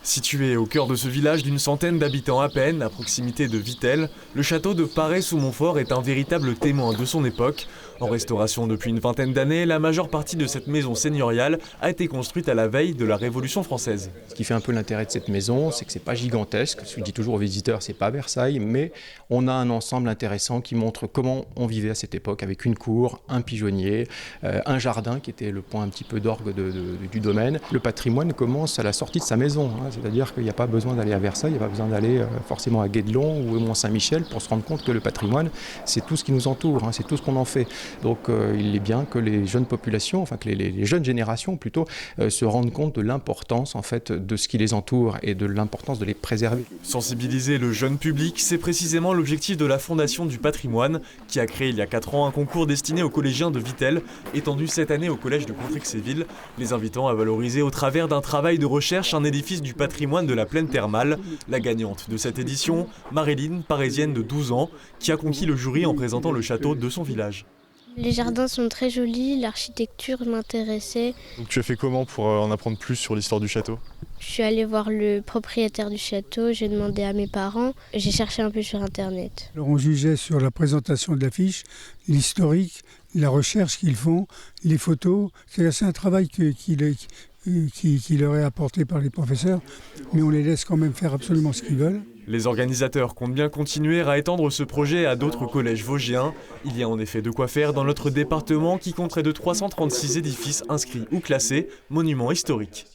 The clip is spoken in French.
Situé au cœur de ce village d'une centaine d'habitants à peine, à proximité de Vittel, le château de Paray-sous-Montfort est un véritable témoin de son époque. En restauration depuis une vingtaine d'années, la majeure partie de cette maison seigneuriale a été construite à la veille de la Révolution française. Ce qui fait un peu l'intérêt de cette maison, c'est que c'est pas gigantesque. Ce que je dis toujours aux visiteurs, c'est pas Versailles, mais on a un ensemble intéressant qui montre comment on vivait à cette époque, avec une cour, un pigeonnier, un jardin qui était le point un petit peu d'orgue du domaine. Le patrimoine commence à la sortie de sa maison, hein, c'est-à-dire qu'il n'y a pas besoin d'aller à Versailles, il n'y a pas besoin d'aller forcément à Guédelon ou au Mont-Saint-Michel pour se rendre compte que le patrimoine, c'est tout ce qui nous entoure, hein, c'est tout ce qu'on en fait. Donc il est bien que les jeunes populations, enfin que les jeunes générations plutôt, se rendent compte de l'importance en fait de ce qui les entoure et de l'importance de les préserver. Sensibiliser le jeune public, c'est précisément l'objectif de la Fondation du patrimoine, qui a créé il y a 4 ans un concours destiné aux collégiens de Vittel, étendu cette année au collège de Contrexéville, les invitant à valoriser au travers d'un travail de recherche un édifice du patrimoine de la plaine thermale. La gagnante de cette édition, Maréline, parisienne de 12 ans, qui a conquis le jury en présentant le château de son village. Les jardins sont très jolis, l'architecture m'intéressait. Donc tu as fait comment pour en apprendre plus sur l'histoire du château ? Je suis allée voir le propriétaire du château, j'ai demandé à mes parents, j'ai cherché un peu sur internet. Alors on jugeait sur la présentation de l'affiche, l'historique, la recherche qu'ils font, les photos. C'est un travail qui leur est apporté par les professeurs, mais on les laisse quand même faire absolument ce qu'ils veulent. Les organisateurs comptent bien continuer à étendre ce projet à d'autres collèges vosgiens. Il y a en effet de quoi faire dans notre département qui compterait de 336 édifices inscrits ou classés monuments historiques.